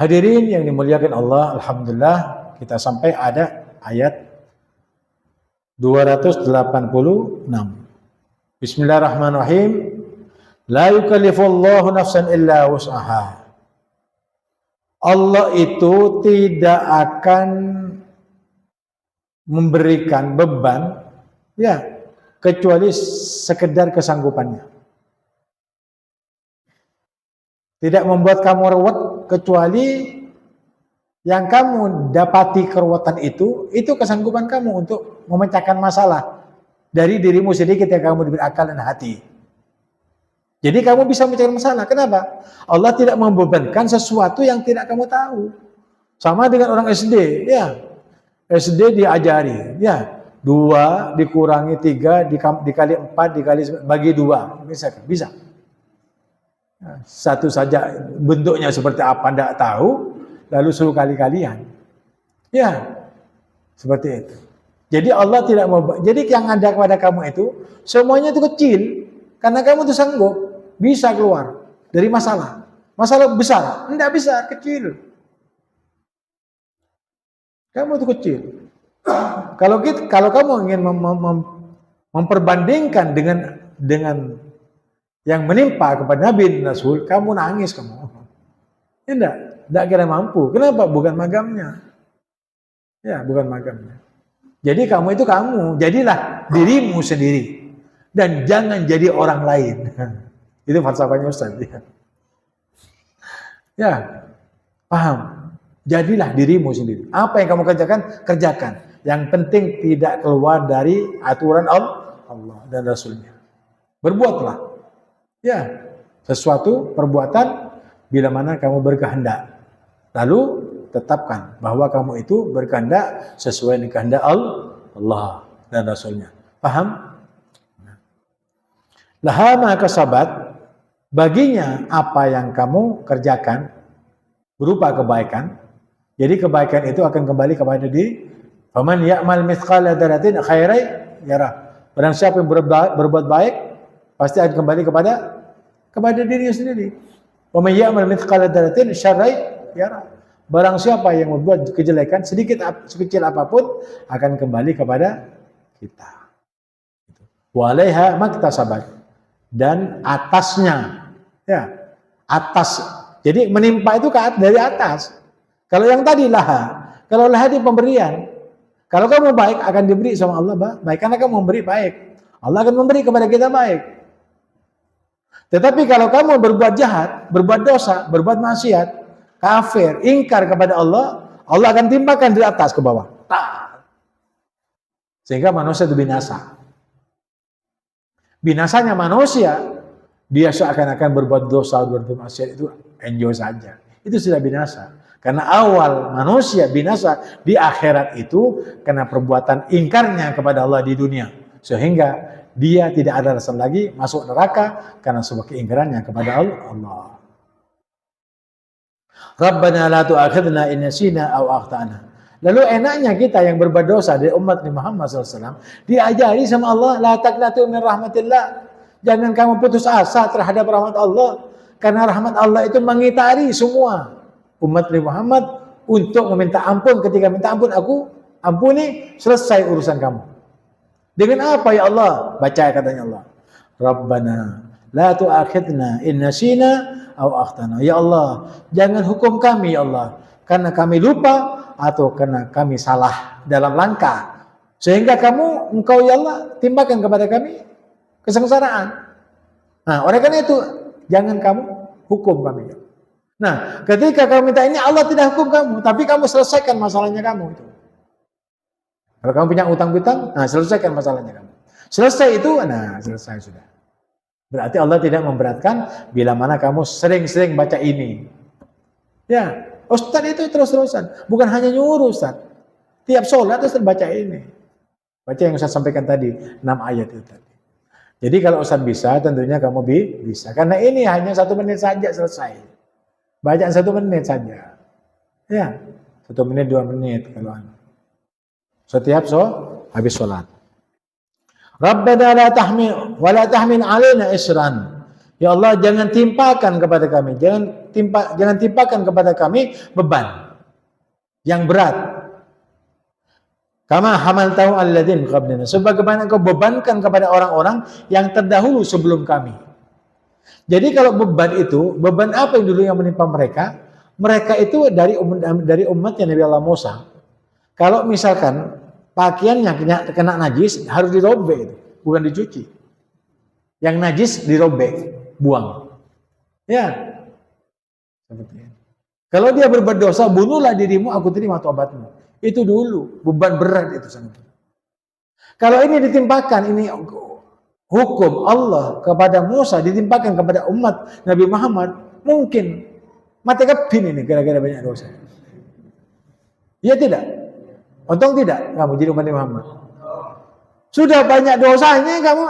Hadirin yang dimuliakan Allah, alhamdulillah kita sampai ada ayat 286. Bismillahirrahmanirrahim. La yukallifullahu nafsan illa wus'aha. Allah itu tidak akan memberikan beban ya kecuali sekedar kesanggupannya. Tidak membuat kamu ruwet kecuali yang kamu dapati keruwetan itu kesanggupan kamu untuk memecahkan masalah dari dirimu sendiri ketika kamu diberi akal dan hati. Jadi kamu bisa memecahkan masalah. Kenapa? Allah tidak membebankan sesuatu yang tidak kamu tahu. Sama dengan orang SD, ya. SD diajari, ya. 2 dikurangi 3 dikali 4 bagi 2. Bisa. Satu saja bentuknya seperti apa tidak tahu, lalu suruh kali-kalian. Ya, seperti itu. Jadi Allah tidak mau. Jadi yang ada kepada kamu itu semuanya itu kecil, karena kamu itu sanggup bisa keluar dari masalah. Masalah besar, tidak besar, kecil. Kamu itu kecil. Kalau kamu ingin memperbandingkan dengan yang menimpa kepada Nabi dan Rasul, kamu nangis kamu. Tidak kira mampu. Kenapa? Bukan magamnya. Ya, bukan magamnya. Jadi kamu itu kamu, jadilah dirimu sendiri dan jangan jadi orang lain. Itu falsafahnya Ustaz. Ya, paham. Jadilah dirimu sendiri. Apa yang kamu kerjakan. Yang penting tidak keluar dari aturan Allah dan Rasulnya. Berbuatlah. Ya, sesuatu perbuatan bila mana kamu berkehendak. Lalu tetapkan bahwa kamu itu berkehendak sesuai dengan kehendak Allah dan Rasulnya. Paham? Laha ma kasabat, baginya apa yang kamu kerjakan berupa kebaikan. Jadi kebaikan itu akan kembali kepada diri. Faman ya'mal mithqala dzarratin khairan yarah. Barang siapa yang berbuat baik pasti akan kembali kepada dirinya sendiri. Wa may ya'mal mithqala dzarratin syarran yarah. Barang siapa yang membuat kejelekan sekecil apapun akan kembali kepada kita. Wa 'alaiha maktasabat, dan atasnya, ya, atas. Jadi menimpa itu dari atas. Kalau yang tadi laha, kalau laha itu pemberian. Kalau kamu baik akan diberi sama Allah baik, karena kamu memberi baik. Allah akan memberi kepada kita baik. Tetapi kalau kamu berbuat jahat, berbuat dosa, berbuat maksiat, kafir, ingkar kepada Allah, Allah akan timpakan dari atas ke bawah. Sehingga manusia itu binasa. Binasanya manusia, dia seakan-akan berbuat dosa, berbuat maksiat itu enjoy saja. Itu sudah binasa. Karena awal manusia binasa di akhirat itu karena perbuatan ingkarnya kepada Allah di dunia. Sehingga dia tidak ada alasan lagi masuk neraka karena sebuah keingkarannya kepada Allah. Rabbana la tu'akhidna in nasina aw akhtana. Lalu enaknya kita yang berbuat dosa dari umat Nabi Muhammad SAW diajari sama Allah, la taqnatu min rahmatillah. Jangan kamu putus asa terhadap rahmat Allah, karena rahmat Allah itu mengitari semua umat Nabi Muhammad untuk meminta ampun. Ketika minta ampun, aku ampuni, selesai urusan kamu. Dengan apa ya Allah? Baca katanya Allah. Rabbana la tu'akhidna in nasina aw akhtana. Ya Allah, jangan hukum kami ya Allah karena kami lupa atau karena kami salah dalam langkah, sehingga engkau ya Allah timpakan kepada kami kesengsaraan. Nah, oleh karena itu jangan kamu hukum kami. Nah, ketika kamu minta ini, Allah tidak hukum kamu, tapi kamu selesaikan masalahnya kamu itu. Kalau kamu punya utang-piutang, nah selesaikan masalahnya kamu. Selesai itu, nah selesai sudah. Berarti Allah tidak memberatkan bila mana kamu sering-sering baca ini. Ya, Ustaz itu terus-terusan. Bukan hanya nyuruh Ustaz. Tiap sholat Ustaz baca ini. Baca yang Ustaz sampaikan tadi, 6 ayat itu tadi. Jadi kalau Ustaz bisa, tentunya kamu bisa. Karena ini hanya 1 menit saja selesai. Bacaan 1 menit saja. Ya, 1 menit, 2 menit kalau setiap habis sholat. Rabbana la tahmil wa la tahmil alaina isran Ya Allah, jangan timpakan kepada kami, jangan timpakan kepada kami beban yang berat. Kama hamaltahu alladzina qablana, sebagaimana Engkau bebankan kepada orang-orang yang terdahulu sebelum kami. Jadi kalau beban itu, beban apa yang dulu yang menimpa mereka? Mereka itu dari umatnya Nabi Allah Musa. Kalau misalkan pakaiannya kena najis, harus dirobek, bukan dicuci. Yang najis dirobek, buang. Ya. Kalau dia berbuat dosa, bunuhlah dirimu, aku terima taubatmu. Itu dulu, beban berat itu sangat. Kalau ini ditimpakan, ini hukum Allah kepada Musa ditimpakan kepada umat Nabi Muhammad, mungkin mati kepin ini gara-gara banyak dosa. Iya tidak? Untung tidak kamu jadi umat Nabi Muhammad. Sudah banyak dosanya kamu,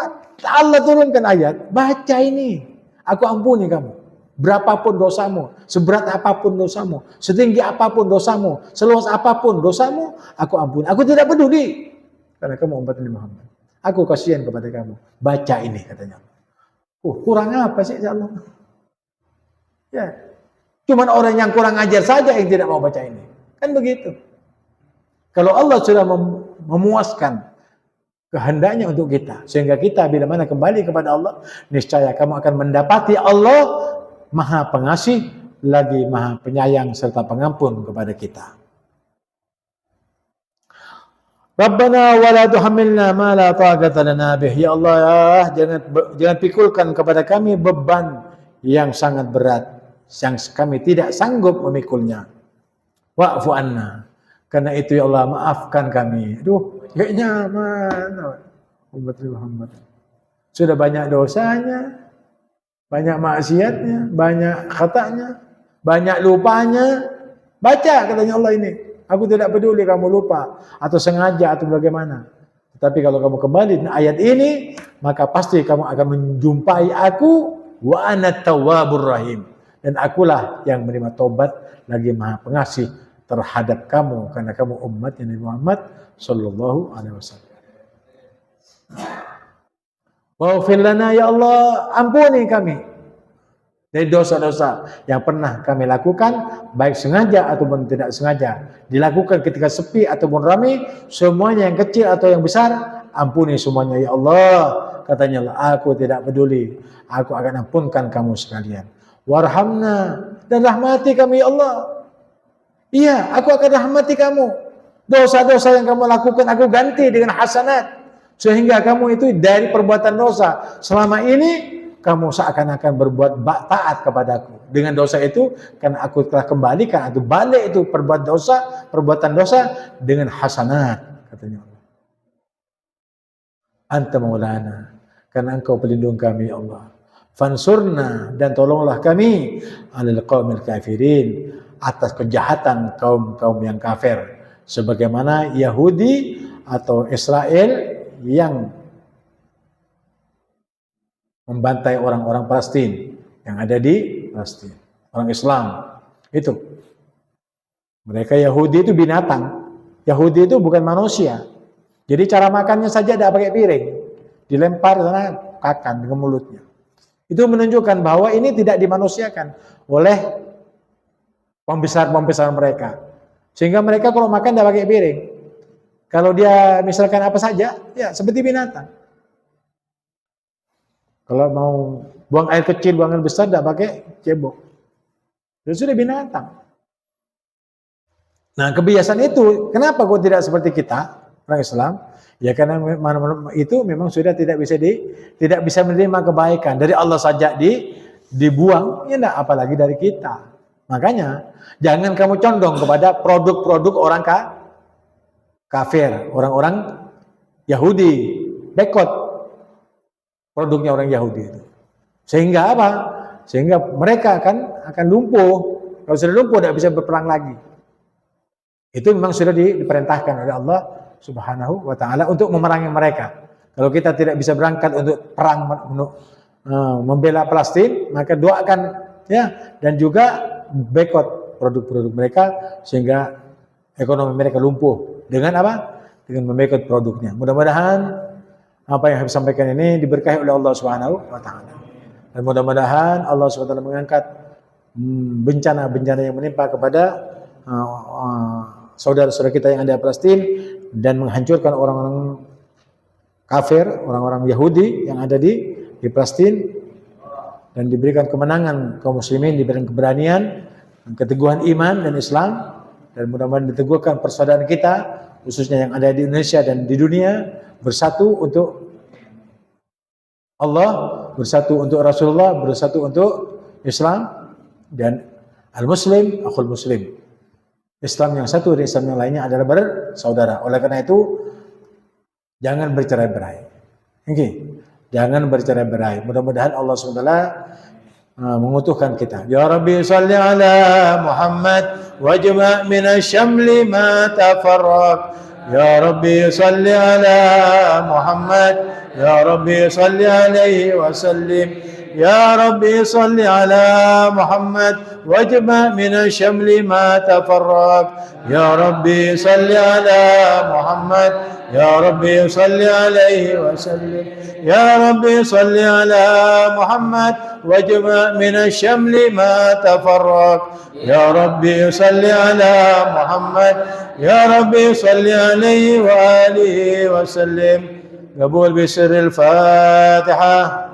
Allah turunkan ayat, baca ini, aku ampuni kamu. Berapapun dosamu, seberat apapun dosamu, setinggi apapun dosamu, seluas apapun dosamu, aku ampuni. Aku tidak peduli karena kamu umat Nabi Muhammad. Aku kasihan kepada kamu. Baca ini katanya. Kurang apa sih ya Allah? Ya, cuman orang yang kurang ajar saja yang tidak mau baca ini. Kan begitu. Kalau Allah sudah memuaskan kehendaknya untuk kita, sehingga kita bila mana kembali kepada Allah, niscaya kamu akan mendapati Allah Maha Pengasih, lagi Maha Penyayang serta Pengampun kepada kita. Rabbana wa la tuhammilna ma la taqata lana bih. Ya Allah, jangan pikulkan kepada kami beban yang sangat berat yang kami tidak sanggup memikulnya. Wa'fu anna. Karena itu ya Allah, maafkan kami. Aduh, kayaknya mana umat Muhammad. Sudah banyak dosanya, banyak maksiatnya, banyak khatanya, banyak lupanya. Baca katanya Allah ini. Aku tidak peduli kamu lupa atau sengaja atau bagaimana. Tetapi kalau kamu kembali dengan ayat ini, maka pasti kamu akan menjumpai aku, wa ana tawwabur rahim. Dan akulah yang menerima taubat lagi Maha Pengasih terhadap kamu karena kamu umatnya Nabi Muhammad sallallahu alaihi wasallam. Waghfir lana ya Allah, ampuni kami dari dosa-dosa yang pernah kami lakukan, baik sengaja ataupun tidak sengaja, dilakukan ketika sepi ataupun ramai, semuanya yang kecil atau yang besar, ampuni semuanya ya Allah. Katanya Allah, aku tidak peduli, aku akan ampunkan kamu sekalian. Warhamna, dan rahmati kami ya Allah. Iya, aku akan rahmati kamu. Dosa-dosa yang kamu lakukan aku ganti dengan hasanat. Sehingga kamu itu dari perbuatan dosa selama ini kamu seakan-akan berbuat taat kepadaku. Dengan dosa itu karena aku telah kembalikan atau balik itu perbuatan dosa dengan hasanat, katanya Allah. Anta maulana, karena engkau pelindung kami ya Allah. Fansurna, dan tolonglah kami alal qaumil kafirin, atas kejahatan kaum-kaum yang kafir, sebagaimana Yahudi atau Israel yang membantai orang-orang Palestina yang ada di Palestina, orang Islam itu. Mereka Yahudi itu binatang. Yahudi itu bukan manusia. Jadi cara makannya saja tidak pakai piring, dilempar sana kakan dengan mulutnya. Itu menunjukkan bahwa ini tidak dimanusiakan oleh pembesar-pembesar mereka. Sehingga mereka kalau makan tidak pakai piring. Kalau dia misalkan apa saja, ya seperti binatang. Kalau mau buang air kecil, buang air besar, tidak pakai cebok. Itu sudah binatang. Nah, kebiasaan itu, kenapa kok tidak seperti kita, orang Islam? Ya karena itu memang sudah tidak bisa menerima kebaikan. Dari Allah saja dibuang, ya enggak, apalagi dari kita. Makanya, jangan kamu condong kepada produk-produk orang kafir, orang-orang Yahudi, bekot produknya orang Yahudi itu. Sehingga apa? Sehingga mereka akan lumpuh. Kalau sudah lumpuh tidak bisa berperang lagi. Itu memang sudah diperintahkan oleh Allah Subhanahu wa taala untuk memerangi mereka. Kalau kita tidak bisa berangkat untuk perang membela Palestina, maka doakan ya, dan juga bekot produk-produk mereka sehingga ekonomi mereka lumpuh. Dengan apa? Dengan membekot produknya. Mudah-mudahan apa yang saya sampaikan ini diberkahi oleh Allah Subhanahu wa taala. Dan mudah-mudahan Allah SWT mengangkat bencana-bencana yang menimpa kepada saudara-saudara kita yang ada di Palestina dan menghancurkan orang-orang kafir, orang-orang Yahudi yang ada di Palestina, dan diberikan kemenangan kaum muslimin, diberikan keberanian, keteguhan iman dan Islam, dan mudah-mudahan diteguhkan persaudaraan kita khususnya yang ada di Indonesia dan di dunia, bersatu untuk Allah, bersatu untuk Rasulullah, bersatu untuk Islam, dan al-muslim akhul muslim. Islam yang satu dan Islam yang lainnya adalah bersaudara. Oleh karena itu jangan bercerai-berai. Okay. Jangan bercerai-berai. Mudah-mudahan Allah SWT mengutuhkan kita. Ya Rabbi salli ala Muhammad wajma' min asy-syamli ma tafarraq. Ya Rabbi salli ala Muhammad. Ya Rabbi salli alaihi wa sallim. Ya Rabbi salli ala Muhammad wajma' min asy-syamli ma tafarraq. Ya Rabbi salli ala Muhammad. Ya Rabbi salli alaihi wa sallim. Ya Rabbi salli ala Muhammad wajma' min asy-syamli ma tafarraq. Ya Rabbi salli ala Muhammad. Ya Rabbi salli alaihi wa alihi wa sallim. Qabul bi sirril Fatihah.